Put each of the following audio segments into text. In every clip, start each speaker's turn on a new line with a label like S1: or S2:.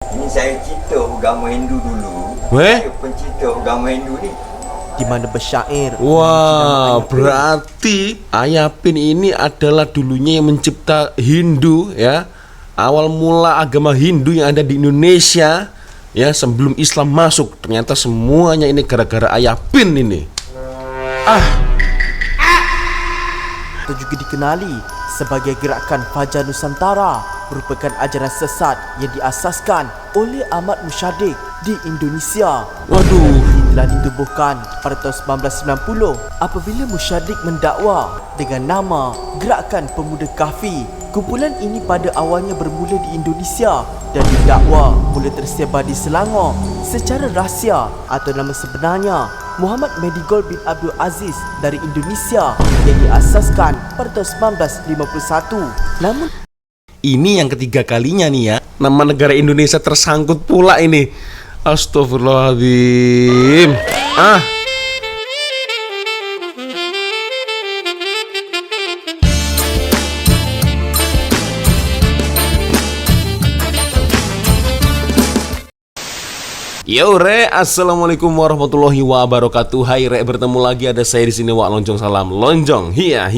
S1: Ini saya cerita agama Hindu dulu.
S2: Weh?
S1: Saya pencipta agama Hindu ni.
S3: Di mana bersyair.
S2: Wah, berarti Ayapin ini adalah dulunya yang mencipta Hindu ya. Awal mula agama Hindu yang ada di Indonesia ya, sebelum Islam masuk. Ternyata semuanya ini gara-gara Ayapin ini.
S3: Atau juga dikenali sebagai gerakan Fajar Nusantara, merupakan ajaran sesat yang diasaskan oleh Ahmad Musyadik di Indonesia.
S2: Waduh.
S3: Ini telah ditubuhkan pada tahun 1990 apabila Musyadik mendakwa dengan nama Gerakan Pemuda Kahfi. Kumpulan ini pada awalnya bermula di Indonesia dan didakwa mula tersebar di Selangor secara rahsia, atau nama sebenarnya Muhammad Medigol bin Abdul Aziz dari Indonesia yang diasaskan pada tahun 1951. Namun
S2: Ini yang ketiga kalinya nih ya, nama negara Indonesia tersangkut pula ini. Astagfirullahaladzim. Yo re, assalamualaikum warahmatullahi wabarakatuh. Hai re, bertemu lagi ada saya di sini Wak Lonjong. Salam Lonjong. Hiya.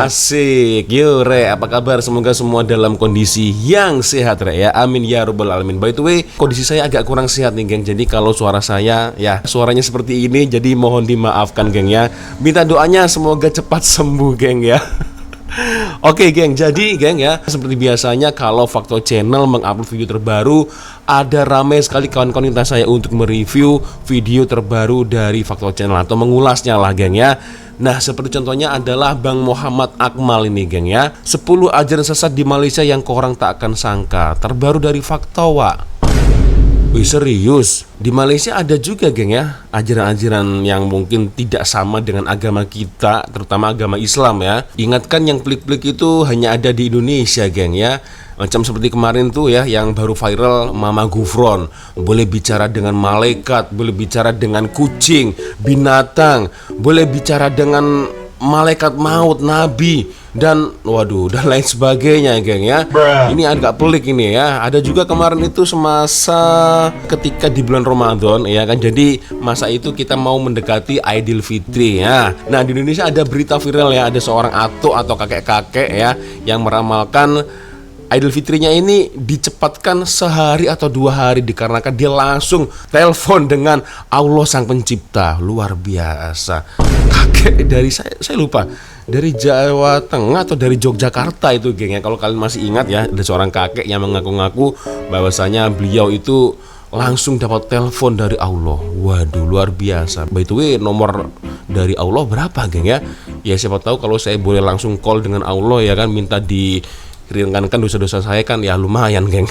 S2: Asik. Yo re, apa kabar? Semoga semua dalam kondisi yang sehat re ya. Amin ya rabbal alamin. By the way, kondisi saya agak kurang sehat nih geng. Jadi kalau suara saya ya suaranya seperti ini, jadi mohon dimaafkan geng ya. Minta doanya semoga cepat sembuh geng ya. Oke geng, jadi geng ya, seperti biasanya kalau Fakto Channel mengupload video terbaru, ada ramai sekali kawan-kawan minta saya untuk mereview video terbaru dari Fakto Channel atau mengulasnya lah geng ya. Nah seperti contohnya adalah Bang Muhammad Akmal ini geng ya, 10 ajaran sesat di Malaysia yang korang tak akan sangka, terbaru dari Fakto Wak. Wih serius, di Malaysia ada juga geng ya ajaran-ajaran yang mungkin tidak sama dengan agama kita, terutama agama Islam ya. Ingatkan yang pelik-pelik itu hanya ada di Indonesia geng ya. Macam seperti kemarin tuh ya yang baru viral Mama Gufron, boleh bicara dengan malaikat, boleh bicara dengan kucing, binatang, boleh bicara dengan malaikat maut, nabi, dan waduh dan lain sebagainya geng ya. Ini agak pelik ini ya. Ada juga kemarin itu semasa ketika di bulan Ramadan ya kan. Jadi masa itu kita mau mendekati Idul Fitri ya. Nah di Indonesia ada berita viral ya, ada seorang atuk atau kakek-kakek ya yang meramalkan Idul Fitrinya ini dicepatkan sehari atau 2 hari dikarenakan dia langsung telepon dengan Allah Sang Pencipta. Luar biasa. Kakek dari saya lupa, dari Jawa Tengah atau dari Yogyakarta itu geng ya. Kalau kalian masih ingat ya, ada seorang kakek yang mengaku-ngaku bahwasanya beliau itu langsung dapat telepon dari Allah. Waduh luar biasa. By the way, nomor dari Allah berapa geng ya? Ya siapa tahu kalau saya boleh langsung call dengan Allah ya kan, minta diringankan dosa-dosa saya kan ya lumayan geng.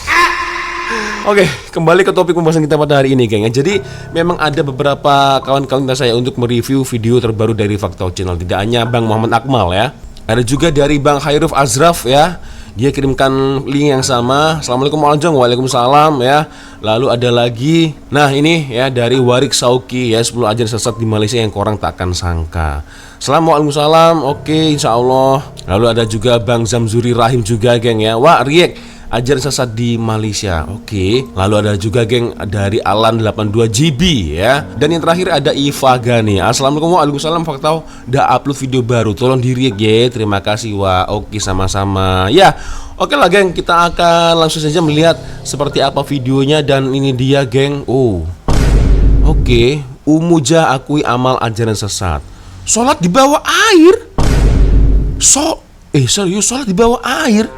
S2: Oke, kembali ke topik pembahasan kita pada hari ini geng ya. Jadi memang ada beberapa kawan-kawan saya untuk mereview video terbaru dari Fakto Channel. Tidak hanya Bang Muhammad Akmal ya, ada juga dari Bang Khairuf Azraf ya. Dia kirimkan link yang sama. Assalamualaikum Waalaikumsalam. Waalaikumsalam ya. Lalu ada lagi, nah ini ya dari Warik Sauki ya, 10 ajaran sesat di Malaysia yang korang tak akan sangka. Assalamualaikum. Oke, insya Allah. Lalu ada juga Bang Zamzuri Rahim juga geng ya. Wah Riek, ajaran sesat di Malaysia. Oke. Lalu ada juga geng dari Alan 82GB ya. Dan yang terakhir ada Iva Gani. Assalamualaikum. Waalaikumsalam. Fakta udah upload video baru, tolong di react ya. Terima kasih. Wah oke sama-sama ya. Oke lah geng, kita akan langsung saja melihat seperti apa videonya. Dan ini dia geng. Oke. Umuja akui amal ajaran sesat. Sholat di bawah air. Serius sholat di bawah air.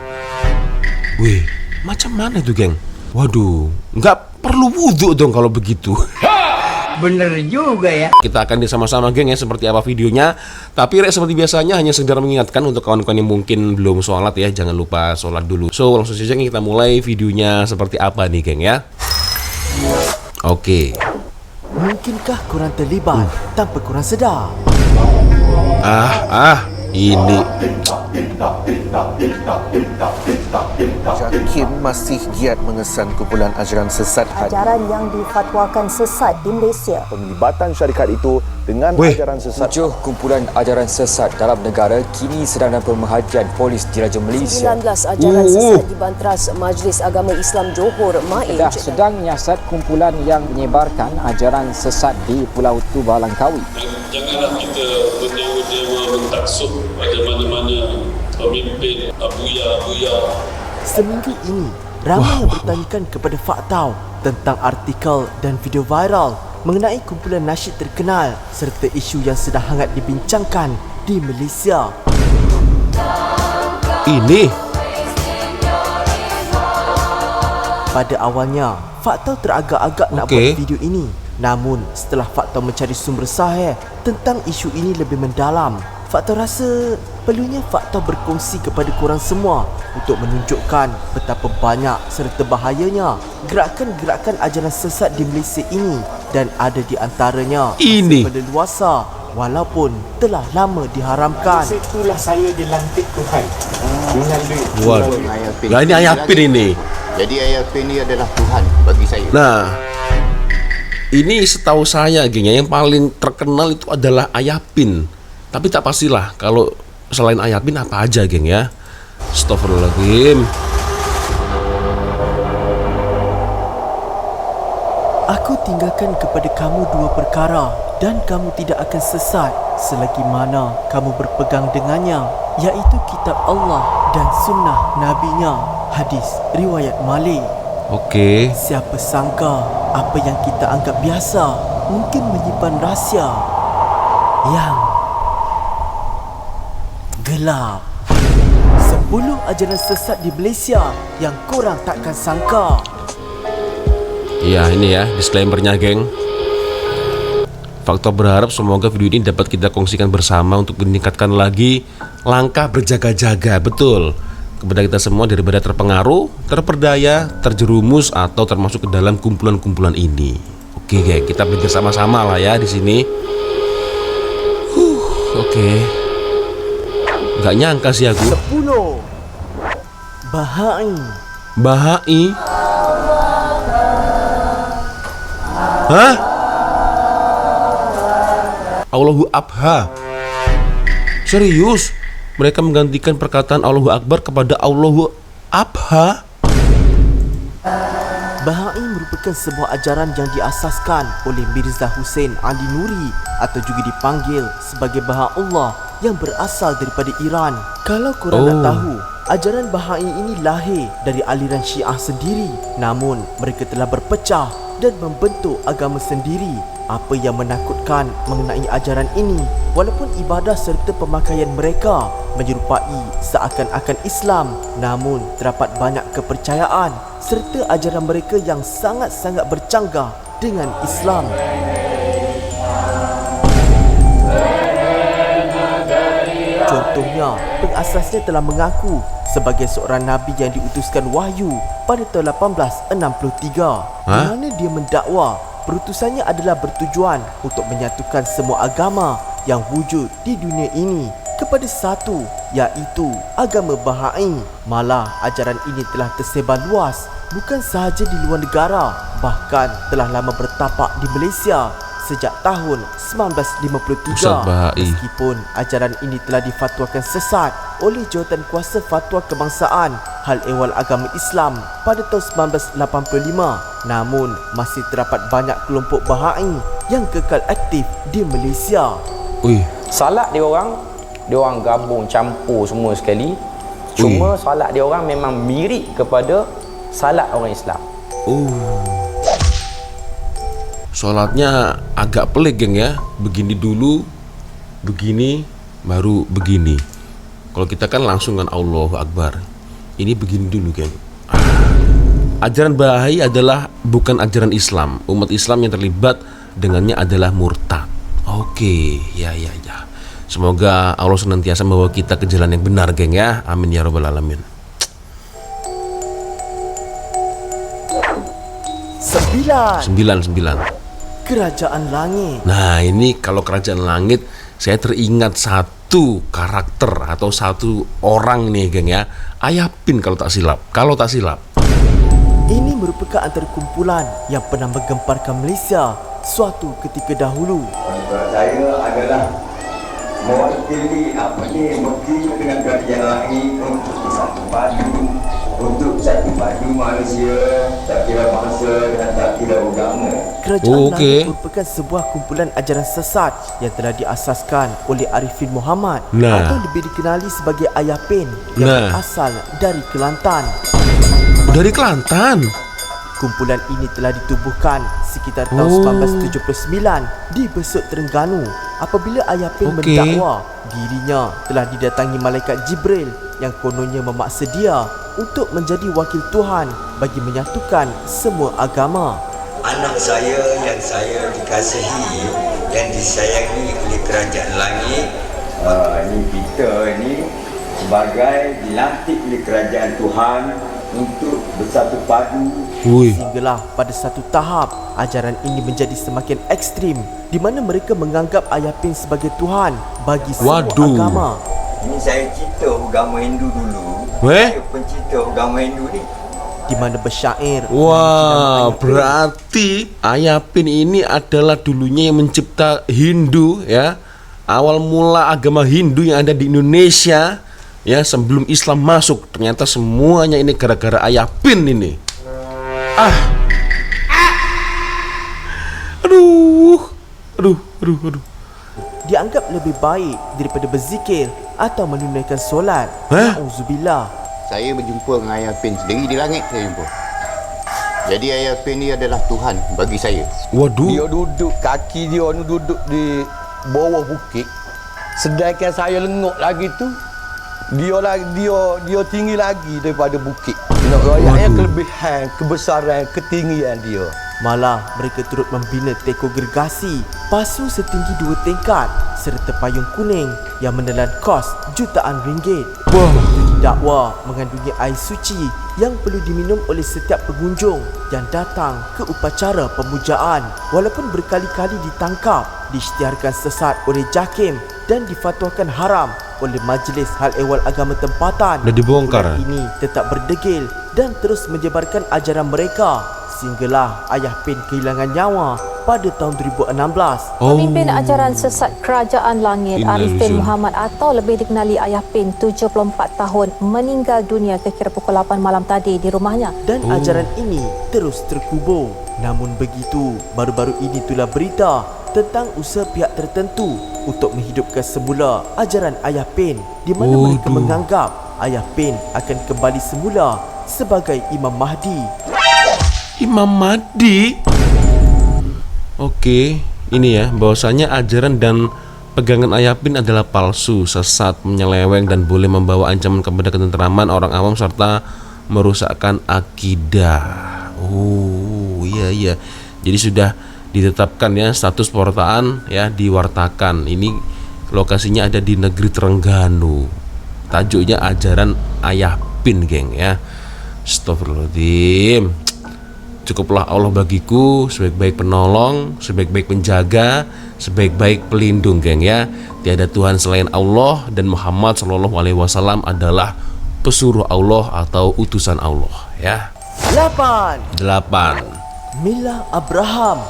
S2: Wih, macam mana itu geng? Waduh, nggak perlu wudhu dong kalau begitu.
S1: Bener juga ya.
S2: Kita akan sama-sama geng ya seperti apa videonya. Tapi seperti biasanya hanya sekedar mengingatkan untuk kawan-kawan yang mungkin belum sholat ya, jangan lupa sholat dulu. So langsung saja kita mulai videonya seperti apa nih geng ya. Oke.
S3: mungkinkah korang terlibat tanpa korang sedar?
S2: Ini
S4: Jakim masih giat mengesan kumpulan ajaran sesat
S5: ajaran yang difatwakan sesat di Malaysia.
S6: Penglibatan syarikat itu dengan ajaran sesat.
S7: 7 kumpulan ajaran sesat dalam negara kini sedang dalam pemerhatian polis Diraja Malaysia.
S5: 19 ajaran sesat dibanteras Majlis Agama Islam Johor MAIJ
S8: sedang menyiasat kumpulan yang menyebarkan ajaran sesat di Pulau Tubal Langkawi.
S9: Janganlah kita berdewa-dewa mentaksub pada mana-mana pemimpin abuya-abuya.
S3: Seminggu ini, ramai yang bertanyakan kepada Faktau tentang artikel dan video viral mengenai kumpulan nasyid terkenal serta isu yang sedang hangat dibincangkan di Malaysia.
S2: Ini
S3: Pada awalnya, Faktau teragak-agak nak buat video ini. Namun, setelah Faktau mencari sumber sahih tentang isu ini lebih mendalam, Faktau rasa perlunya Faktau berkongsi kepada korang semua untuk menunjukkan betapa banyak serta bahayanya gerakan-gerakan ajaran sesat di Malaysia ini dan ada di antaranya
S2: Ini.
S3: masih berleluasa walaupun telah lama diharamkan.
S10: Itulah saya dilantik Tuhan dengan duit.
S2: Waduh. Lah ini Ayapin ini.
S4: Jadi Ayapin ini adalah Tuhan bagi saya.
S2: Nah, ini setahu saya geng ya, yang paling terkenal itu adalah Ayapin. Tapi tak pastilah kalau selain Ayapin apa aja geng ya. Astagfirullahaladzim.
S3: Aku tinggalkan kepada kamu 2 perkara dan kamu tidak akan sesat selagi mana kamu berpegang dengannya, iaitu kitab Allah dan sunnah Nabi-Nya. Hadis riwayat Malik.
S2: Oke.
S3: Siapa sangka apa yang kita anggap biasa mungkin menyimpan rahsia yang gelap. 10 ajaran sesat di Malaysia yang korang takkan sangka.
S2: Ya ini ya disclaimernya geng. Faktau berharap semoga video ini dapat kita kongsikan bersama untuk meningkatkan lagi langkah berjaga-jaga, betul, kepada kita semua daripada terpengaruh, terperdaya, terjerumus atau termasuk ke dalam kumpulan-kumpulan ini. Oke geng, kita belajar sama-sama lah ya di sini. Oke. Nggak nyangka sih aku.
S3: 10 Bahai.
S2: Bahai. Hah? Allahu Abha. Serius? Mereka menggantikan perkataan Allahu Akbar kepada Allahu Abha?
S3: Bahai merupakan sebuah ajaran yang diasaskan oleh Mirza Hussein Ali Nuri atau juga dipanggil sebagai Baha'ullah yang berasal daripada Iran. Kalau korang nak tahu, ajaran Bahai ini lahir dari aliran Syiah sendiri. Namun, mereka telah berpecah dan membentuk agama sendiri. Apa yang menakutkan mengenai ajaran ini, walaupun ibadah serta pemakaian mereka menyerupai seakan-akan Islam, namun terdapat banyak kepercayaan serta ajaran mereka yang sangat-sangat bercanggah dengan Islam. Contohnya, pengasasnya telah mengaku sebagai seorang Nabi yang diutuskan wahyu pada tahun 1863. Di mana dia mendakwa perutusannya adalah bertujuan untuk menyatukan semua agama yang wujud di dunia ini kepada satu, iaitu agama Bahai. Malah ajaran ini telah tersebar luas bukan sahaja di luar negara, bahkan telah lama bertapak di Malaysia sejak tahun 1953.
S2: Ustaz Bahai.
S3: Meskipun ajaran ini telah difatwakan sesat oleh Jawatan Kuasa Fatwa Kebangsaan Hal Ehwal Agama Islam pada tahun 1985, namun masih terdapat banyak kelompok Bahai yang kekal aktif di Malaysia.
S8: Salat dia orang gabung campur semua sekali. Cuma salat dia orang memang mirip kepada salat orang Islam.
S2: Sholatnya agak pelik geng ya. Begini dulu, begini, baru begini. Kalau kita kan langsung kan Allahu Akbar. Ini begini dulu geng. Ajaran Bahai adalah bukan ajaran Islam. Umat Islam yang terlibat dengannya adalah murtad. Oke, ya. Semoga Allah senantiasa membawa kita ke jalan yang benar geng ya. Amin ya rabbal alamin. 9.
S3: Kerajaan Langit.
S2: Nah ini kalau Kerajaan Langit, saya teringat satu karakter atau satu orang nih geng ya, Ayapin kalau tak silap.
S3: Ini merupakan antara kumpulan yang pernah menggemparkan Malaysia suatu ketika dahulu.
S1: Kalau saya adalah mewakili mewakili dengan kerajaan langit untuk satu padu Malaysia, tak kira bangsa dan tak kira agama.
S3: Kerajaan langit merupakan sebuah kumpulan ajaran sesat yang telah diasaskan oleh Arifin Muhammad atau lebih dikenali sebagai Ayah Pen yang berasal dari Kelantan.
S2: Dari Kelantan?
S3: Kumpulan ini telah ditubuhkan sekitar tahun 1979 di Besut Terengganu apabila Ayah Pen mendakwa dirinya telah didatangi malaikat Jibril yang kononnya memaksa dia untuk menjadi wakil Tuhan bagi menyatukan semua agama.
S1: Anak saya yang saya dikasihi, yang disayangi oleh kerajaan langit, ini kita ini sebagai dilantik oleh kerajaan Tuhan untuk bersatu padu.
S3: Sehinggalah pada satu tahap ajaran ini menjadi semakin ekstrim di mana mereka menganggap Ayah Pen sebagai Tuhan bagi semua agama.
S1: Ini saya cipta agama Hindu dulu. Saya pencipta agama Hindu ni.
S3: Di mana bersyair.
S2: Wah, berarti Ayah Pen ini adalah dulunya yang mencipta Hindu ya. Awal mula agama Hindu yang ada di Indonesia ya sebelum Islam masuk. Ternyata semuanya ini gara-gara Ayah Pen ini. Aduh.
S3: Dianggap lebih baik daripada berzikir atau menunaikan solat. Na'udzubillah.
S4: Saya berjumpa dengan Ayah Pen sendiri di langit saya jumpa. Jadi Ayah Pen ni adalah Tuhan bagi saya.
S2: Waduh.
S10: Dia duduk, kaki dia ni duduk di bawah bukit. Sedangkan saya lengok lagi tu, dia tinggi lagi daripada bukit. Nak royaknya kelebihan, kebesaran, ketinggian dia.
S3: Malah mereka turut membina teko gergasi pasu setinggi 2 tingkat serta payung kuning yang menelan kos jutaan ringgit. Didakwa mengandungi air suci yang perlu diminum oleh setiap pengunjung yang datang ke upacara pemujaan. Walaupun berkali-kali ditangkap, diisytiharkan sesat oleh JAKIM dan difatwakan haram oleh Majlis Hal Ehwal Agama Tempatan,
S2: dah dibongkar.
S3: Ini tetap berdegil dan terus menyebarkan ajaran mereka sehinggalah Ayah Pen kehilangan nyawa pada tahun 2016.
S5: Pemimpin ajaran sesat Kerajaan Langit Arifin Muhammad atau lebih dikenali Ayah Pen 74 tahun meninggal dunia kira-kira pukul 8 malam tadi di rumahnya.
S3: Dan ajaran ini terus terkubur. Namun begitu, baru-baru ini tulah berita tentang usaha pihak tertentu untuk menghidupkan semula ajaran Ayah Pen di mana mereka menganggap Ayah Pen akan kembali semula sebagai Imam Mahdi.
S2: Imam Mahdi? Oke, ini ya bahwasanya ajaran dan pegangan Ayah Pen adalah palsu, sesat, menyeleweng dan boleh membawa ancaman kepada ketentraman orang awam serta merusakkan akidah. Iya. Jadi sudah ditetapkan ya status portaan ya diwartakan. Ini lokasinya ada di negeri Terengganu. Tajuknya ajaran Ayah Pen, geng ya. Astagfirullahaladzim. Cukuplah Allah bagiku sebaik-baik penolong, sebaik-baik penjaga, sebaik-baik pelindung, geng ya. Tiada Tuhan selain Allah dan Muhammad SAW adalah pesuruh Allah atau utusan Allah ya. 8. Mila Abraham.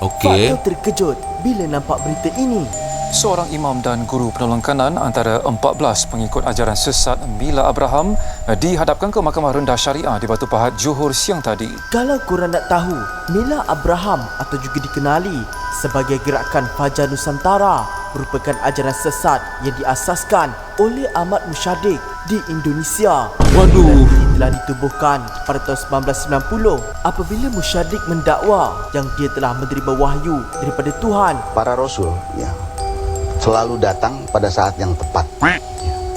S2: Fakta
S3: terkejut bila nampak berita ini.
S11: Seorang imam dan guru penolong kanan antara 14 pengikut ajaran sesat Mila Abraham dihadapkan ke Mahkamah Rendah Syariah di Batu Pahat, Johor siang tadi.
S3: Kalau korang nak tahu, Mila Abraham atau juga dikenali sebagai Gerakan Fajar Nusantara merupakan ajaran sesat yang diasaskan oleh Ahmad Musyadik di Indonesia. Ini telah ditubuhkan pada tahun 1990 apabila Musyadik mendakwa yang dia telah menerima wahyu daripada Tuhan.
S4: Para Rasul selalu datang pada saat yang tepat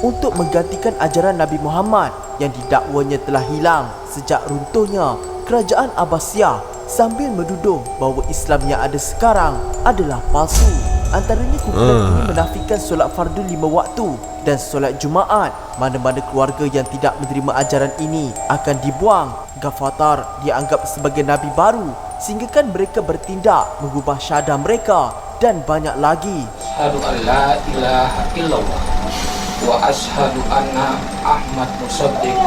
S3: untuk menggantikan ajaran Nabi Muhammad yang didakwanya telah hilang sejak runtuhnya Kerajaan Abbasiyah, sambil menuduh bahawa Islam yang ada sekarang adalah palsu. Antaranya kumpulan ini menafikan solat fardu 5 waktu dan solat Jumaat. Mana-mana keluarga yang tidak menerima ajaran ini akan dibuang. Ghafatar dianggap sebagai Nabi baru sehinggakan mereka bertindak mengubah syahadah mereka dan banyak lagi.
S12: Asyhadu an la ilaha illallah wa asyhadu anna Ahmad Musaddiq.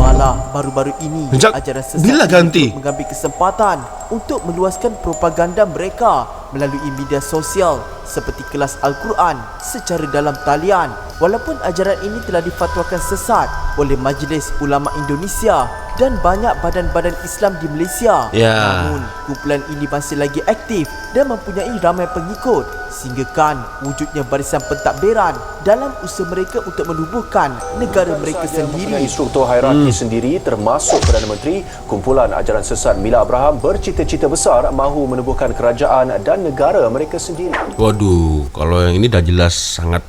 S3: Malah baru-baru ini
S2: Sejak
S3: ajaran sesat
S2: bila ganti?
S3: mengambil kesempatan untuk meluaskan propaganda mereka melalui media sosial seperti kelas Al-Quran secara dalam talian. Walaupun ajaran ini telah difatwakan sesat oleh Majlis Ulama Indonesia dan banyak badan-badan Islam di Malaysia, namun kumpulan ini masih lagi aktif dan mempunyai ramai pengikut, sehinggakan wujudnya barisan pentadbiran dalam usaha mereka untuk menubuhkan negara mereka sendiri.
S6: Instruktur hierarki sendiri termasuk Perdana Menteri, kumpulan ajaran sesat Mila Abraham bercita-cita besar mahu menubuhkan kerajaan dan negara mereka sendiri.
S2: Waduh, kalau yang ini dah jelas sangat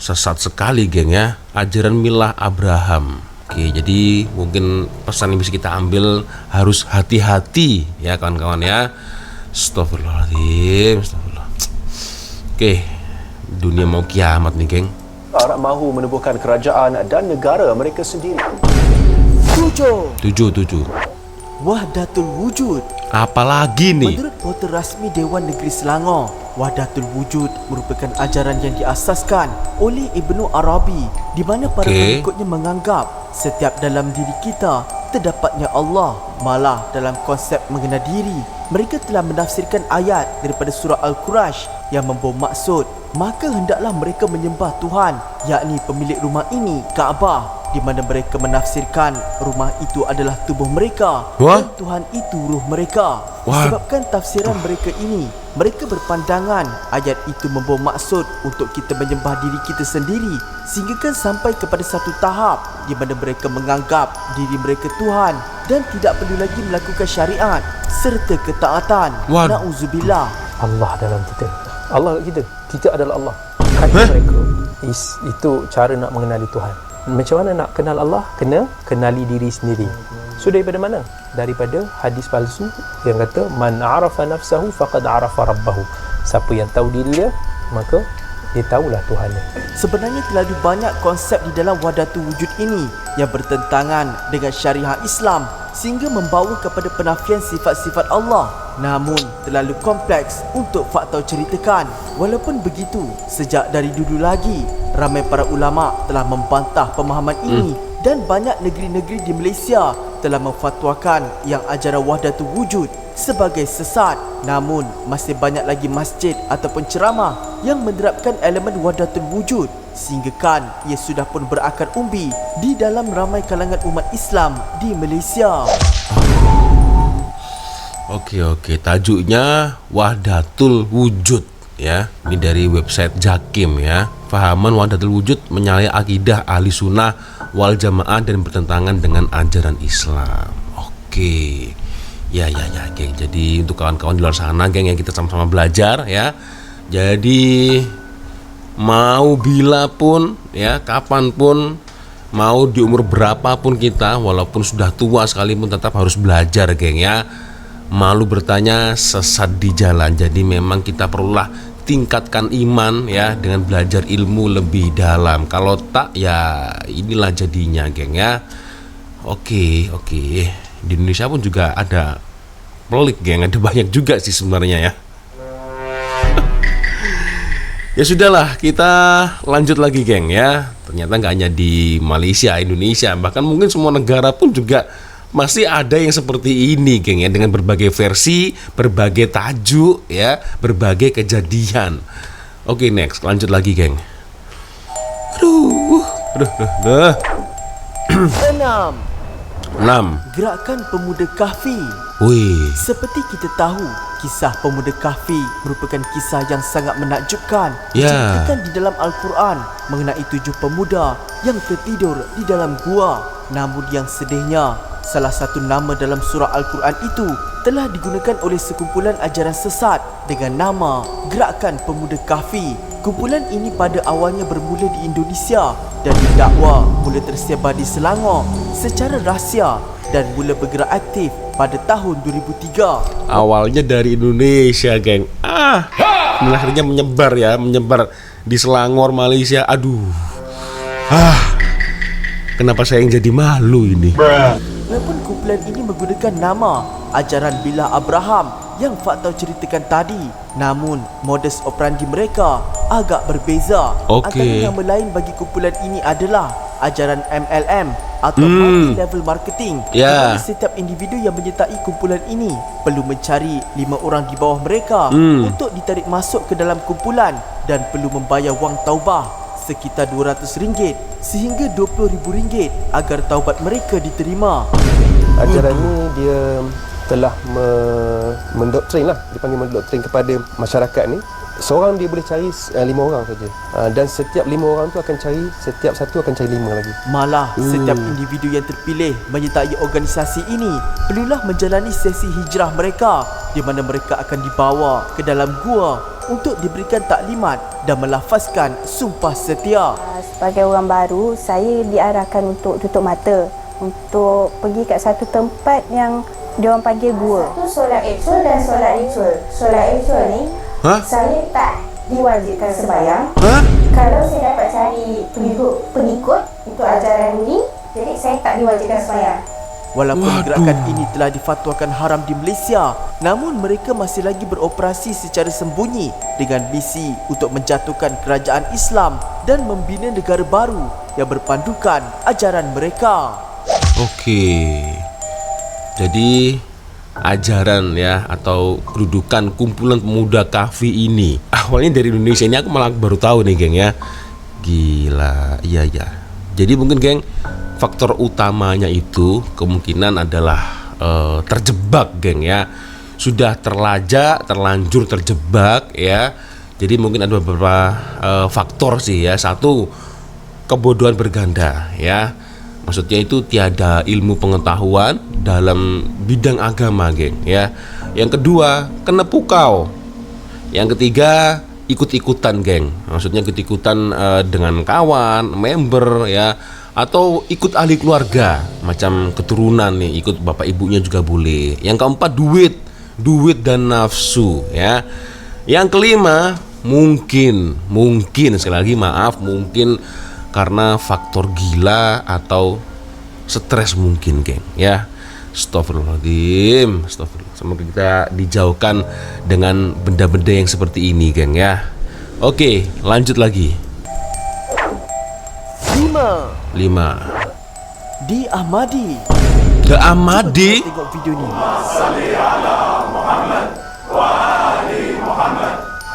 S2: sesat sekali geng ya. Ajaran Mila Abraham. Oke, jadi mungkin pesan yang bisa kita ambil harus hati-hati ya kawan-kawan ya. Astagfirullahaladzim, astagfirullah. Oke, dunia mau kiamat nih geng.
S6: Mahu menubuhkan kerajaan dan negara mereka sendiri.
S2: 7.
S3: Wahdatul Wujud.
S2: Apalagi nih?
S3: Menurut portal rasmi Dewan Negeri Selangor, Wahdatul Wujud merupakan ajaran yang diasaskan oleh Ibnu Arabi, di mana para pengikutnya menganggap setiap dalam diri kita terdapatnya Allah. Malah dalam konsep mengenal diri, mereka telah menafsirkan ayat daripada surah Al-Qurash yang membawa maksud, maka hendaklah mereka menyembah Tuhan, yakni pemilik rumah ini, Kaabah, di mana mereka menafsirkan rumah itu adalah tubuh mereka dan Tuhan itu ruh mereka. Disebabkan tafsiran mereka ini, mereka berpandangan ayat itu membawa maksud untuk kita menyembah diri kita sendiri, sehinggakan sampai kepada satu tahap di mana mereka menganggap diri mereka Tuhan dan tidak perlu lagi melakukan syariat serta ketaatan. Na'udzubillah.
S13: Allah dalam kita, Allah kita, kita adalah Allah. Kata mereka itu cara nak mengenali Tuhan. Macam mana nak kenal Allah? Kena kenali diri sendiri. So daripada mana? Daripada hadis palsu yang kata man arafa nafsahu faqad arafa rabbahu. Siapa yang tahu diri dia, maka dia tahulah Tuhan dia.
S3: Sebenarnya terlalu banyak konsep di dalam Wahdatul Wujud ini yang bertentangan dengan syariah Islam sehingga membawa kepada penafian sifat-sifat Allah. Namun terlalu kompleks untuk fakta ceritakan. Walaupun begitu, sejak dari dulu lagi ramai para ulama telah membantah pemahaman ini dan banyak negeri-negeri di Malaysia telah memfatwakan yang ajaran Wahdatul Wujud sebagai sesat. Namun masih banyak lagi masjid ataupun ceramah yang menerapkan elemen Wahdatul Wujud, sehinggakan ia sudah pun berakar umbi di dalam ramai kalangan umat Islam di Malaysia.
S2: Oke, tajuknya Wahdatul Wujud ya. Ini dari website Jakim ya. Fahaman Wahdatul Wujud menyalahi akidah ahli sunnah wal jamaah dan bertentangan dengan ajaran Islam. Oke. Ya geng. Jadi untuk kawan-kawan di luar sana geng yang kita sama-sama belajar ya. Jadi mau bila pun ya, kapanpun, mau di umur berapapun kita, walaupun sudah tua sekalipun tetap harus belajar geng ya. Malu bertanya, sesat di jalan. Jadi memang kita perlulah tingkatkan iman ya dengan belajar ilmu lebih dalam. Kalau tak ya inilah jadinya geng ya. Oke. Di Indonesia pun juga ada pelik geng, ada banyak juga sih sebenarnya ya. Ya sudahlah, kita lanjut lagi geng ya. Ternyata nggak hanya di Malaysia, Indonesia, bahkan mungkin semua negara pun juga masih ada yang seperti ini geng ya, dengan berbagai versi, berbagai tajuk ya, berbagai kejadian. Oke, next, lanjut lagi geng. Aduh. 6.
S3: Gerakan Pemuda Kahfi.
S2: Wih.
S3: Seperti kita tahu, kisah Pemuda Kahfi merupakan kisah yang sangat menakjubkan.
S2: Ya.
S3: Diceritakan di dalam Al-Quran mengenai 7 pemuda yang tertidur di dalam gua. Namun yang sedihnya, salah satu nama dalam surah Al-Quran itu telah digunakan oleh sekumpulan ajaran sesat dengan nama Gerakan Pemuda Kahfi. Kumpulan ini pada awalnya bermula di Indonesia dan didakwa mula tersebar di Selangor secara rahsia dan mula bergerak aktif pada tahun 2003.
S2: Awalnya dari Indonesia geng. Dan akhirnya menyebar di Selangor, Malaysia. Aduh. Kenapa saya yang jadi malu ini?
S3: Walaupun kumpulan ini menggunakan nama ajaran Mila Abraham yang fakta ceritakan tadi, namun modus operandi mereka agak berbeza. Antara nama lain bagi kumpulan ini adalah ajaran MLM atau multi-level marketing.
S2: Ya.
S3: Di mana setiap individu yang menyertai kumpulan ini perlu mencari 5 orang di bawah mereka untuk ditarik masuk ke dalam kumpulan dan perlu membayar wang taubah sekitar RM200 sehingga RM20,000 agar taubat mereka diterima.
S13: Ajaran ni dia telah mendoktrin lah, dipanggil mendoktrin kepada masyarakat ni. Seorang dia boleh cari 5 orang saja, dan setiap 5 orang tu akan cari, setiap satu akan cari 5 lagi.
S3: Malah setiap individu yang terpilih menyertai organisasi ini perlulah menjalani sesi hijrah mereka di mana mereka akan dibawa ke dalam gua untuk diberikan taklimat dan melafazkan sumpah setia.
S14: Sebagai orang baru, saya diarahkan untuk tutup mata untuk pergi kat satu tempat yang diorang panggil gua. Satu solat actual dan solat ritual. Solat actual ni saya tak diwajibkan sembahyang. Kalau saya dapat cari pengikut untuk ajaran ini, jadi saya tak diwajibkan sembahyang.
S3: Walaupun gerakan ini telah difatwakan haram di Malaysia, namun mereka masih lagi beroperasi secara sembunyi dengan misi untuk menjatuhkan kerajaan Islam dan membina negara baru yang berpandukan ajaran mereka.
S2: Oke. Jadi ajaran ya atau kedudukan kumpulan pemuda Kahfi ini awalnya dari Indonesia. Ini aku malah baru tahu nih geng ya. Gila. Iya. Jadi mungkin geng, faktor utamanya itu kemungkinan adalah terjebak geng ya. Sudah terlanjur terjebak ya. Jadi mungkin ada beberapa faktor sih ya. Satu, kebodohan berganda ya. Maksudnya itu tiada ilmu pengetahuan dalam bidang agama geng ya. Yang kedua, kena pukau. Yang ketiga, ikut-ikutan geng. Maksudnya ikut-ikutan dengan kawan, member ya, atau ikut ahli keluarga, macam keturunan nih, ikut bapak ibunya juga boleh. Yang keempat, duit dan nafsu ya. Yang kelima, mungkin sekali lagi maaf, mungkin karena faktor gila atau stres mungkin geng ya. Astagfirullahaladzim. Semoga kita dijauhkan dengan benda-benda yang seperti ini geng ya. Oke, lanjut lagi. 5. Di Ahmadi. The Ahmadi. Tengok video ni.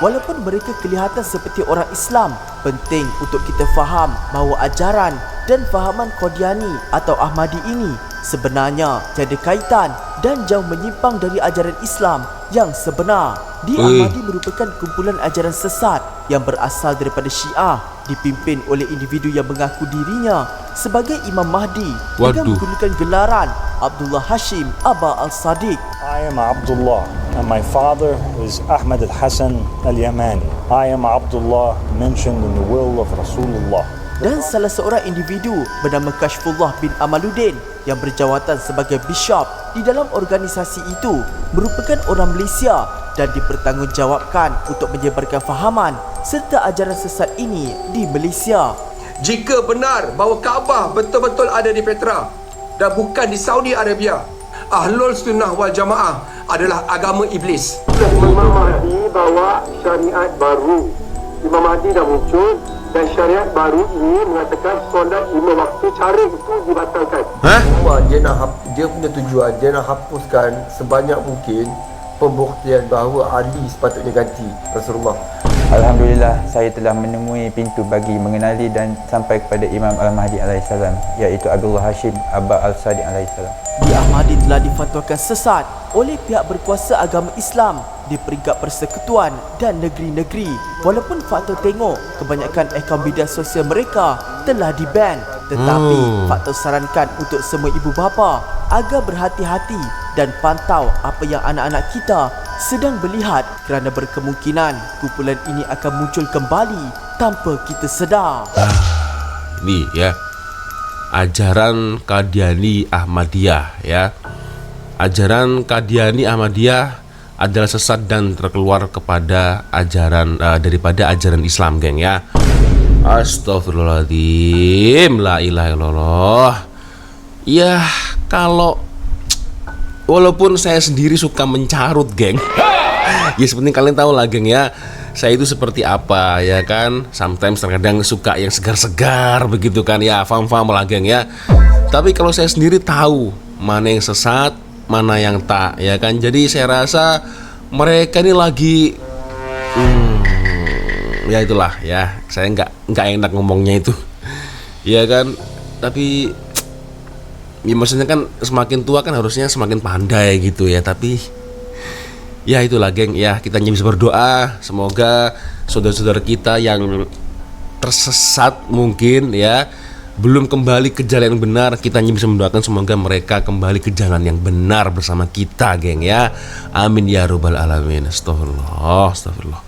S2: Walaupun mereka kelihatan seperti orang Islam, penting untuk kita faham bahawa ajaran dan fahaman Qadiani atau Ahmadi ini sebenarnya tiada kaitan dan jauh menyimpang dari ajaran Islam yang sebenar. Ahmadi merupakan kumpulan ajaran sesat yang berasal daripada Syiah, dipimpin oleh individu yang mengaku dirinya sebagai Imam Mahdi dengan menggunakan gelaran Abdullah Hashim Aba Al-Sadiq.
S15: I am Abdullah and my father is Ahmad Al-Hasan Al-Yamani. I am Abdullah mentioned in the will of Rasulullah.
S3: Dan salah seorang individu bernama Kashfullah bin Amaluddin yang berjawatan sebagai bishop di dalam organisasi itu merupakan orang Malaysia dan dipertanggungjawabkan untuk menyebarkan fahaman serta ajaran sesat ini di Malaysia.
S16: Jika benar bahawa Kaabah betul-betul ada di Petra dan bukan di Saudi Arabia, Ahlul Sunnah wal Jamaah adalah agama iblis.
S17: Imam Mahdi bawa syariat baru. Imam Mahdi dah muncul dan syariat baru ini mengatakan solat 5 waktu cara itu dibatalkan. Dia punya tujuan, dia nak hapuskan sebanyak mungkin pembuktian bahawa Ali sepatutnya ganti Rasulullah.
S18: Alhamdulillah, saya telah menemui pintu bagi mengenali dan sampai kepada Imam Al-Mahdi AS, iaitu Abdullah Hashim Aba Al-Sadiq AS.
S3: Ahmadi telah difatwakan sesat oleh pihak berkuasa agama Islam di peringkat persekutuan dan negeri-negeri. Walaupun faktor tengok kebanyakan akaun media sosial mereka telah di-ban, tetapi faktor sarankan untuk semua ibu bapa agar berhati-hati dan pantau apa yang anak-anak kita sedang melihat kerana berkemungkinan kumpulan ini akan muncul kembali tanpa kita sedar.
S2: Ini ya, ajaran Qadiani Ahmadiyah ya. Ajaran Qadiani Ahmadiyah adalah sesat dan terkeluar kepada ajaran daripada ajaran Islam geng ya. Astagfirullahaladzim, la ilaha illallah. Ya, kalau walaupun saya sendiri suka mencarut geng, Ya seperti kalian tahu lah geng ya, saya itu seperti apa ya kan. Sometimes terkadang suka yang segar-segar begitu kan ya, faham lah geng ya. Tapi kalau saya sendiri tahu mana yang sesat, mana yang tak ya kan. Jadi saya rasa mereka ini lagi ya itulah ya, saya nggak enak ngomongnya itu ya kan. Tapi ya maksudnya kan semakin tua kan harusnya semakin pandai gitu ya. Tapi ya itulah geng ya, kita hanya bisa berdoa semoga saudara-saudara kita yang tersesat mungkin ya, belum kembali ke jalan yang benar, kita hanya bisa mendoakan semoga mereka kembali ke jalan yang benar bersama kita geng ya. Amin ya rabbal alamin. Astagfirullah.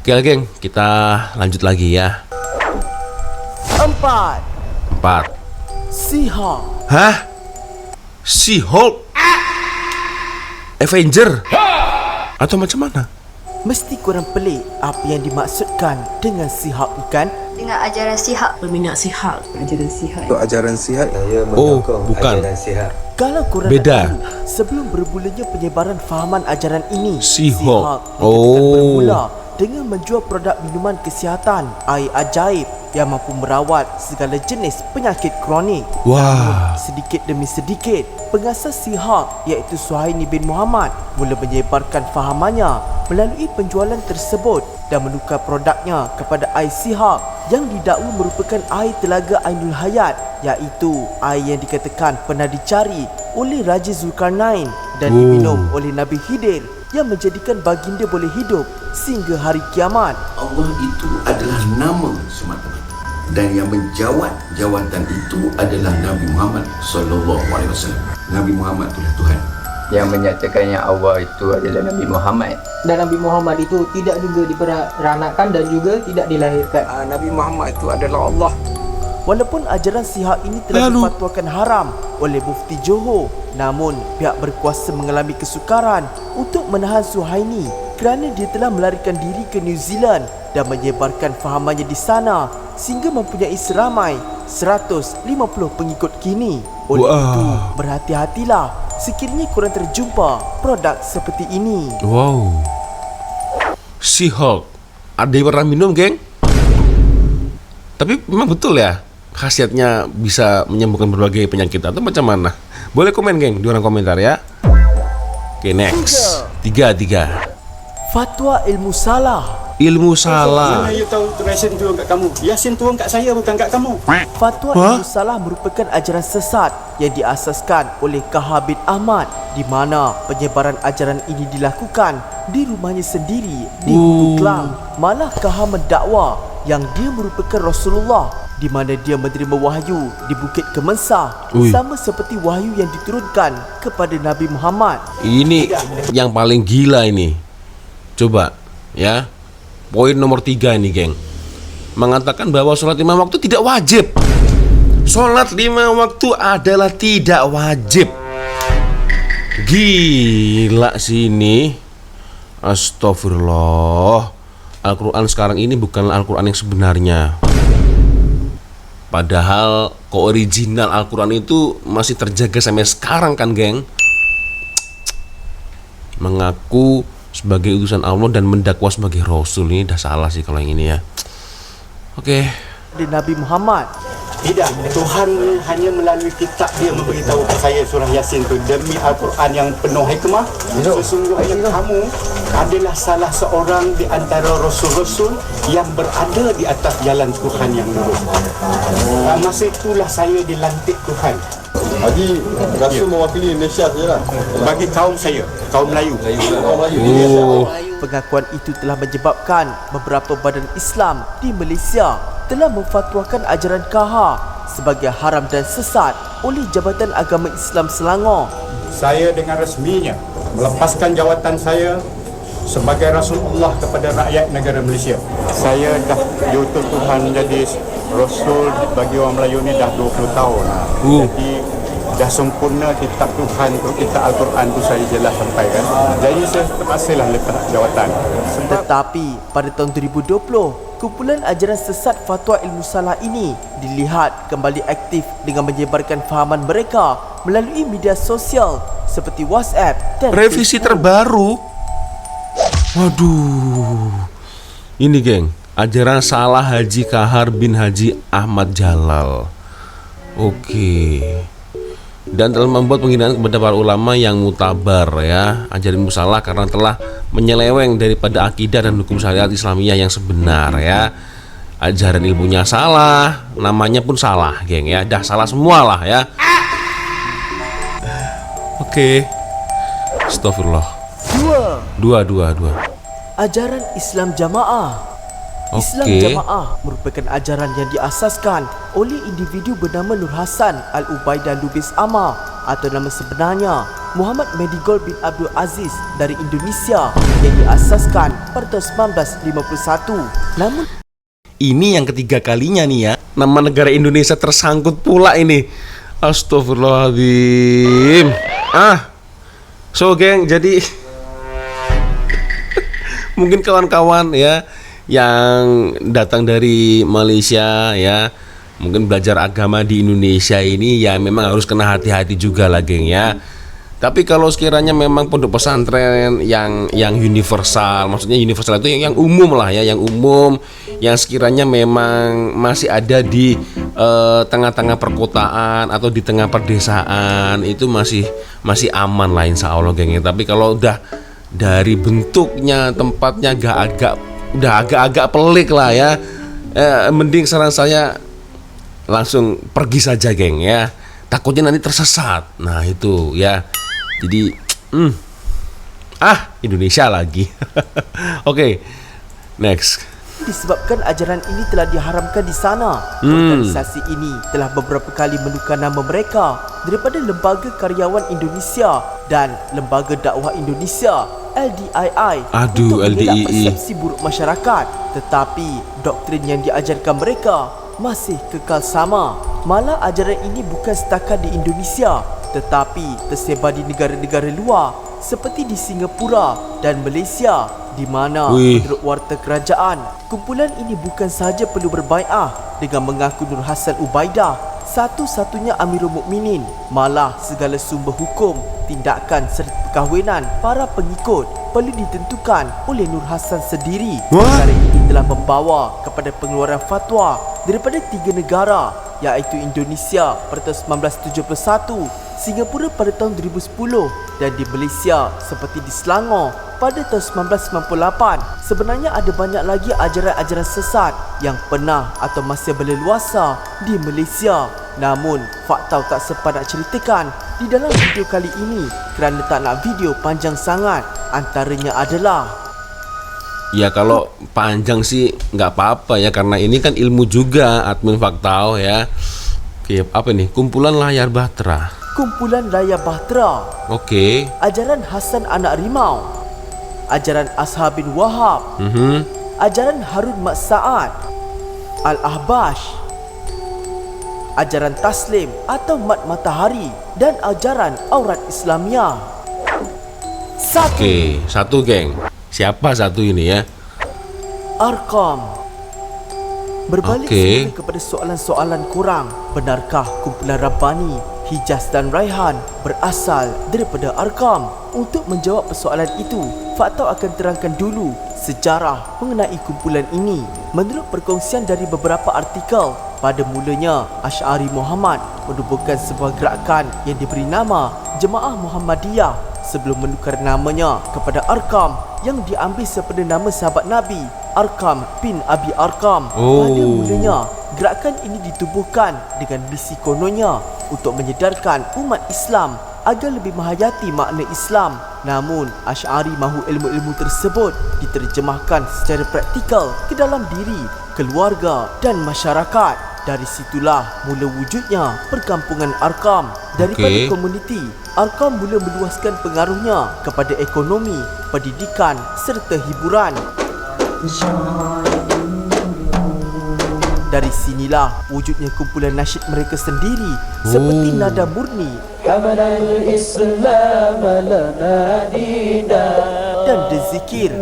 S2: Oke geng, kita lanjut lagi ya.
S3: 4. She-Hulk.
S2: Hah? She-Hulk? Avenger? Atau macam mana?
S3: Mesti kurang pelik apa yang dimaksudkan dengan She-Hulk bukan?
S14: Dengan ajaran She-Hulk.
S19: Peminat She-Hulk. Ajaran She-Hulk.
S20: Untuk ajaran Sihat, saya
S2: Oh,
S20: menyokong
S2: bukan.
S20: ajaran Sihat.
S3: Kalau korang
S2: Beda.
S3: nak tahu, sebelum bermulanya penyebaran fahaman ajaran ini,
S2: She-Hulk.
S3: dikatakan bermula dengan menjual produk minuman kesihatan, air ajaib yang mampu merawat segala jenis penyakit kronik.
S2: Wah.
S3: Sedikit demi sedikit, pengasas She-Hulk iaitu Suhaini bin Muhammad mula menyebarkan fahamannya melalui penjualan tersebut dan menukar produknya kepada air She-Hulk yang didakwa merupakan air telaga Ainul Hayat, iaitu air yang dikatakan pernah dicari oleh Raja Zulkarnain dan diminum oleh Nabi Khidir yang menjadikan baginda boleh hidup sehingga hari kiamat.
S21: Allah itu adalah nama semata-mata, dan yang menjawab jawatan itu adalah Nabi Muhammad sallallahu alaihi wasallam. Nabi Muhammad itulah Tuhan.
S18: Yang menyatakan yang Allah itu adalah Nabi Muhammad.
S19: Dan Nabi Muhammad itu tidak juga diperanakan dan juga tidak dilahirkan.
S16: Nabi Muhammad itu adalah Allah.
S3: Walaupun ajaran She-Hulk ini telah difatwakan haram oleh Mufti Johor, namun pihak berkuasa mengalami kesukaran untuk menahan Suhaini kerana dia telah melarikan diri ke New Zealand dan menyebarkan fahamannya di sana sehingga mempunyai seramai 150 pengikut kini. Oleh itu, berhati-hatilah sekiranya korang terjumpa produk seperti ini.
S2: Wow. She-Hulk. Ada yang pernah minum geng? Tapi memang betul ya, khasiatnya bisa menyembuhkan berbagai penyakit atau macam mana? Boleh komen geng di ruang komentar ya. Oke, next. 3.
S3: Fatwa ilmu salah.
S2: Ilmu salah.
S22: Mana you tahu Yasin turun kat kamu? Yasin turun kat saya, bukan kat kamu.
S3: Fatwa ilmu salah merupakan ajaran sesat yang diasaskan oleh Kahar bin Ahmad, di mana penyebaran ajaran ini dilakukan di rumahnya sendiri di Hulu Klang. Malah Kahar mendakwa yang dia merupakan Rasulullah, di mana dia menerima wahyu di Bukit Kemensah, sama seperti wahyu yang diturunkan kepada Nabi Muhammad.
S2: Ini yang paling gila ini. Coba ya. Poin nomor 3 ini geng, mengatakan bahwa sholat 5 waktu tidak wajib. Sholat 5 waktu adalah tidak wajib. Gila sih ini. Astagfirullah. Al-Quran sekarang ini bukanlah Al-Quran yang sebenarnya. Padahal keoriginal Al-Quran itu masih terjaga sampai sekarang kan geng. Mengaku sebagai utusan Allah dan mendakwa sebagai Rasul, ini dah salah sih kalau yang ini ya. Oke.
S3: Di Nabi Muhammad.
S22: Tidak, Tuhan hanya melalui kitab dia memberitahu kepada saya surah Yasin itu, demi Al-Quran yang penuh hikmah, sesungguhnya kamu adalah salah seorang di antara Rasul-Rasul yang berada di atas jalan Tuhan yang lurus. Masa itulah saya dilantik Tuhan.
S20: Haji Rasul mewakili Malaysia sajalah.
S22: Bagi kaum saya, kaum Melayu.
S3: Pengakuan itu telah menyebabkan beberapa badan Islam di Malaysia telah memfatwakan ajaran Kahar sebagai haram dan sesat oleh Jabatan Agama Islam Selangor.
S22: Saya dengan resminya melepaskan jawatan saya sebagai Rasulullah kepada rakyat negara Malaysia. Saya dah diutus Tuhan menjadi Rasul bagi orang Melayu ni dah 20 tahun. Jadi dah sempurna kitab Tuhan tu, kitab Al-Quran tu saya jelas sampaikan. Jadi saya terpaksalah letak jawatan.
S3: Tetapi pada tahun 2020, kumpulan ajaran sesat fatwa ilmu salah ini dilihat kembali aktif dengan menyebarkan fahaman mereka melalui media sosial seperti WhatsApp dan
S2: revisi
S3: Facebook.
S2: Terbaru Waduh. Ini geng, ajaran salah Haji Kahar bin Haji Ahmad Jalal. Oke. Dan telah membuat penghinaan kepada para ulama yang mutabar ya. Ajaran musalah karena telah menyeleweng daripada akidah dan hukum syariat Islamiyah yang sebenar ya. Ajaran ilmunya salah, namanya pun salah geng ya. Dah salah semua lah ya. Oke. Astagfirullah. Dua.
S3: Ajaran Islam Jamaah. Islam Jamaah merupakan ajaran yang diasaskan oleh individu bernama Nur Hasan Al-Ubaidah Lubis Amar atau nama sebenarnya Muhammad Medigol bin Abdul Aziz dari Indonesia yang diasaskan pada tahun 1951. Namun
S2: ini yang ketiga kalinya nih ya, nama negara Indonesia tersangkut pula ini. Astagfirullahaladzim. So geng, jadi mungkin kawan-kawan ya yang datang dari Malaysia ya, mungkin belajar agama di Indonesia ini ya memang harus kena hati-hati juga lah geng ya. Tapi kalau sekiranya memang pondok pesantren yang universal, maksudnya universal itu yang umum lah ya, yang umum, yang sekiranya memang masih ada di tengah-tengah perkotaan atau di tengah perdesaan, itu masih aman lah insya Allah geng ya. Tapi kalau udah dari bentuknya, tempatnya udah agak-agak pelik lah ya, mending saran saya langsung pergi saja geng ya, takutnya nanti tersesat. Nah itu ya, jadi Indonesia lagi. Oke, next.
S3: Disebabkan ajaran ini telah diharamkan di sana, organisasi ini telah beberapa kali menukar nama mereka daripada Lembaga Karyawan Indonesia dan Lembaga Dakwah Indonesia LDII untuk mengelak persepsi buruk masyarakat. Tetapi doktrin yang diajarkan mereka masih kekal sama. Malah ajaran ini bukan setakat di Indonesia, tetapi tersebar di negara-negara luar seperti di Singapura dan Malaysia, di mana menurut warta kerajaan, kumpulan ini bukan sahaja perlu berbai'ah dengan mengaku Nur Hasan Ubaidah satu-satunya Amirul Mukminin, malah segala sumber hukum, tindakan serta perkahwinan para pengikut perlu ditentukan oleh Nur Hasan sendiri. Perkara ini telah membawa kepada pengeluaran fatwa daripada 3 negara, iaitu Indonesia pada tahun 1971, Singapura pada tahun 2010 dan di Malaysia seperti di Selangor pada tahun 1998. Sebenarnya ada banyak lagi ajaran-ajaran sesat yang pernah atau masih berleluasa di Malaysia. Namun Faktau tak sempat nak ceritakan di dalam video kali ini kerana tak nak video panjang sangat. Antaranya adalah,
S2: ya kalau panjang sih nggak apa-apa ya, karena ini kan ilmu juga admin Faktau ya. Oke, apa nih? Kumpulan Layar Bahtera.
S3: Kumpulan Layar Bahtera.
S2: Oke.
S3: Ajaran Hasan Anak Rimau. Ajaran Ashab bin Wahab. Ajaran Harun Mat Sa'ad. Al-Ahbash. Ajaran Taslim atau Mat Matahari dan ajaran Aurat Islamiyah.
S2: Oke, satu geng. Siapa satu ini ya?
S3: Arkam. Berbalik semula kepada soalan-soalan kurang, benarkah kumpulan Rabbani, Hijaz dan Raihan berasal daripada Arkam? Untuk menjawab persoalan itu, Faktau akan terangkan dulu sejarah mengenai kumpulan ini. Menurut perkongsian dari beberapa artikel, pada mulanya Asy'ari Muhammad menubuhkan sebuah gerakan yang diberi nama Jemaah Muhammadiyah sebelum menukar namanya kepada Arkam yang diambil daripada nama sahabat Nabi Arkam bin Abi Arkam. Pada mulanya, gerakan ini ditubuhkan dengan misi kononnya untuk menyedarkan umat Islam agar lebih menghayati makna Islam. Namun, Asy'ari mahu ilmu-ilmu tersebut diterjemahkan secara praktikal ke dalam diri, keluarga dan masyarakat. Dari situlah mula wujudnya perkampungan Arkam. Daripada komuniti, Arkam mula meluaskan pengaruhnya kepada ekonomi, pendidikan serta hiburan. Dari sinilah wujudnya kumpulan nasyid mereka sendiri seperti Nada Murni dan The Zikir.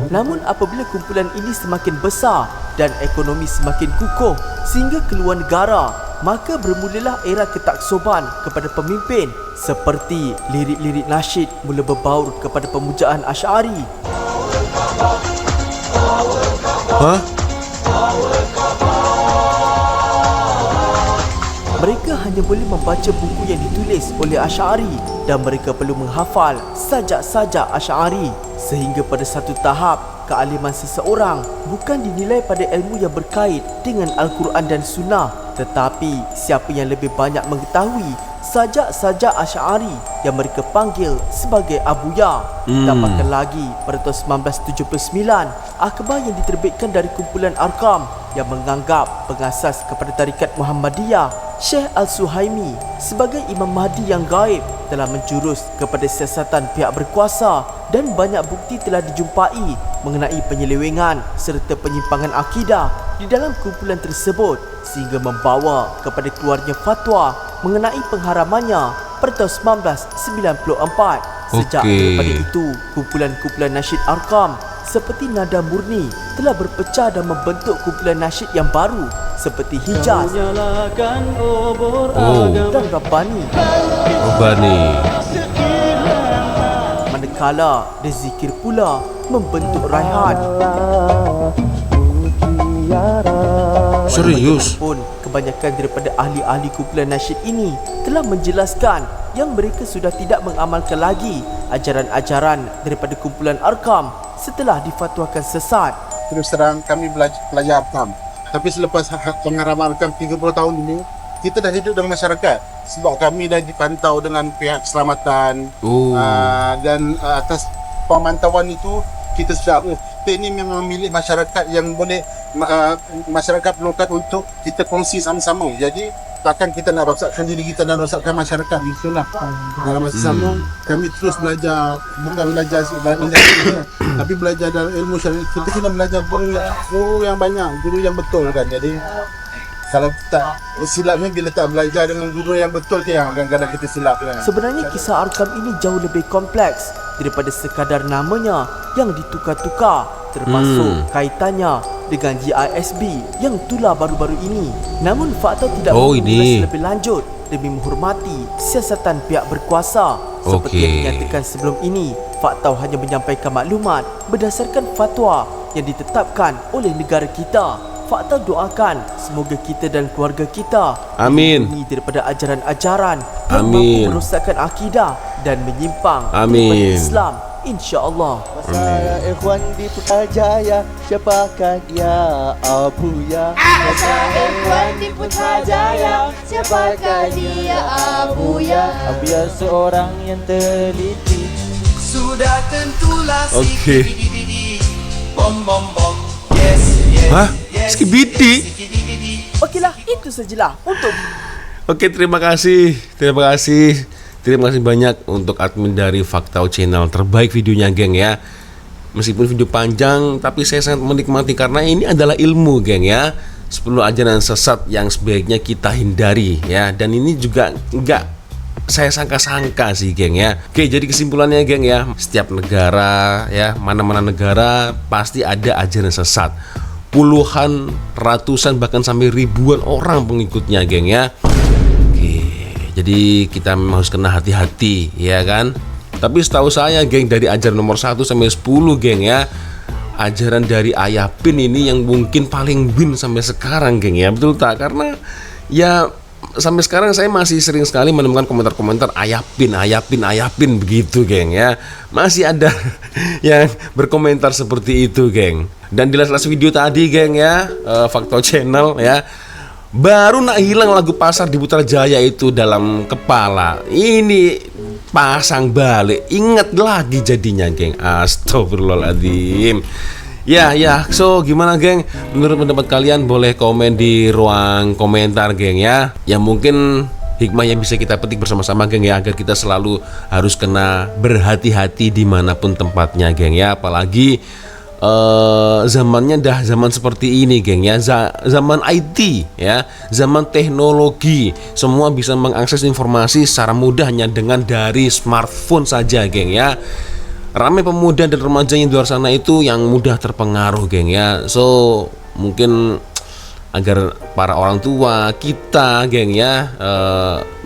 S3: Namun apabila kumpulan ini semakin besar dan ekonomi semakin kukuh sehingga keluar negara, maka bermulalah era ketaksuban kepada pemimpin seperti lirik-lirik nasyid mula berbaur kepada pemujaan Asy'ari. Mereka hanya boleh membaca buku yang ditulis oleh Asy'ari dan mereka perlu menghafal sajak-sajak Asy'ari sehingga pada satu tahap kealiman seseorang bukan dinilai pada ilmu yang berkait dengan Al-Quran dan Sunnah, tetapi siapa yang lebih banyak mengetahui sajak-sajak Asy'ari yang mereka panggil sebagai Abuya. Tambahkan lagi pada tahun 1979 akhbar yang diterbitkan dari kumpulan Arkam yang menganggap pengasas kepada tarikat Muhammadiyah Syekh Al-Suhaimi sebagai Imam Mahdi yang gaib telah menjurus kepada siasatan pihak berkuasa dan banyak bukti telah dijumpai mengenai penyelewengan serta penyimpangan akidah di dalam kumpulan tersebut sehingga membawa kepada keluarnya fatwa mengenai pengharamannya pada tahun 1994. Sejak daripada itu, kumpulan-kumpulan nasyid Arkam seperti Nada Murni telah berpecah dan membentuk kumpulan nasyid yang baru seperti Hijaz dan Rabbani. Manakala The Zikir pula membentuk Raihan.
S2: Serius?
S3: Pun kebanyakan daripada ahli-ahli kumpulan nasyid ini telah menjelaskan yang mereka sudah tidak mengamalkan lagi ajaran-ajaran daripada kumpulan Arkam setelah difatwakan sesat.
S7: Terus terang kami belajar Arkam. Tapi selepas pengharaman Arkam 30 tahun ini, kita dah hidup dengan masyarakat. Sebab kami dah dipantau dengan pihak keselamatan. Dan atas pemantauan itu, kita sudah kita ini memang milik masyarakat yang boleh masyarakat perlukan untuk kita kongsi sama-sama. Jadi takkan kita nak rosakkan diri kita dan rosakkan masyarakat. Itulah dalam masa sama kami terus belajar, bukan belajar tapi belajar dalam ilmu syariat. Kita kena belajar guru yang banyak, guru yang betul kan. Jadi kalau tak silapnya bila tak belajar dengan guru yang betul tu yang kadang-kadang kita silap kan.
S3: Sebenarnya kisah Arkam ini jauh lebih kompleks daripada sekadar namanya yang ditukar-tukar, termasuk kaitannya dengan GISB yang tular baru-baru ini. Namun fakta tidak mengulas lebih lanjut demi menghormati siasatan pihak berkuasa. Seperti yang dinyatakan sebelum ini, fakta hanya menyampaikan maklumat berdasarkan fatwa yang ditetapkan oleh negara kita. Fakta doakan semoga kita dan keluarga kita dilindungi daripada ajaran-ajaran yang mampu merosakkan akidah dan menyimpang daripada Islam, insya-Allah.
S9: Saya ikhwan di Putrajaya, siapakah dia Abuya?
S23: Saya ikhwan di Putrajaya, siapakah dia Abuya?
S9: Abuya seorang yang teliti.
S23: Sudah tentulah si bom bom bom.
S2: Hah? Skibidi?
S3: Okeylah, itu sajalah untuk.
S2: Oke, terima kasih banyak untuk admin dari Faktau Channel. Terbaik videonya, geng ya. Meskipun video panjang, tapi saya sangat menikmati karena ini adalah ilmu, geng ya. 10 ajaran sesat yang sebaiknya kita hindari ya. Dan ini juga enggak saya sangka-sangka sih, geng ya. Oke, jadi kesimpulannya, geng ya, setiap negara ya, mana-mana negara pasti ada ajaran sesat. Puluhan, ratusan, bahkan sampai ribuan orang pengikutnya, geng ya. Oke, jadi kita memang harus kena hati-hati ya kan. Tapi setahu saya, geng, dari ajaran nomor 1 sampai 10, geng ya, ajaran dari Ayah Pin ini yang mungkin paling win sampai sekarang, geng ya. Betul tak? Karena ya sampai sekarang saya masih sering sekali menemukan komentar-komentar Ayah Pin begitu, geng ya. Masih ada yang berkomentar seperti itu, geng. Dan di last video tadi, geng ya, Faktau Channel ya, baru nak hilang lagu Pasar di Putrajaya itu dalam kepala. Ini pasang balik, ingat lagi jadinya, geng. Astagfirullahaladzim. Ya, so gimana, geng? Menurut pendapat kalian boleh komen di ruang komentar, geng ya. Ya mungkin hikmah yang bisa kita petik bersama-sama, geng ya, agar kita selalu harus kena berhati-hati dimanapun tempatnya, geng ya. Apalagi zamannya dah zaman seperti ini, geng ya, zaman IT ya, zaman teknologi, semua bisa mengakses informasi secara mudahnya dengan dari smartphone saja, geng ya. Ramai pemuda dan remaja yang di luar sana itu yang mudah terpengaruh, geng ya. So mungkin agar para orang tua kita geng ya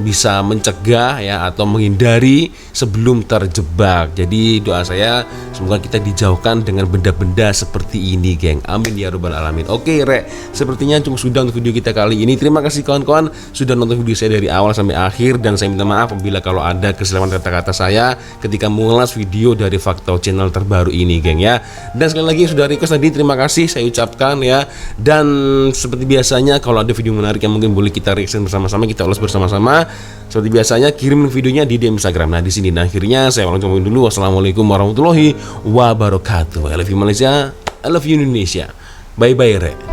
S2: bisa mencegah ya atau menghindari sebelum terjebak. Jadi doa saya semoga kita dijauhkan dengan benda-benda seperti ini geng, amin ya rabbal alamin. Oke Rek, sepertinya cukup sudah untuk video kita kali ini. Terima kasih kawan-kawan sudah nonton video saya dari awal sampai akhir, dan saya minta maaf apabila kalau ada kesalahan kata-kata saya ketika mengulas video dari Fakta channel terbaru ini geng ya. Dan sekali lagi sudah request tadi, terima kasih saya ucapkan ya. Dan seperti biasanya kalau ada video menarik yang mungkin boleh kita reaction bersama-sama, kita ulas bersama-sama. Seperti biasanya kirim videonya di DM Instagram. Nah di sini akhirnya saya ulang dulu. Wassalamualaikum warahmatullahi wabarakatuh. I love you Malaysia, I love you Indonesia. Bye bye Rek.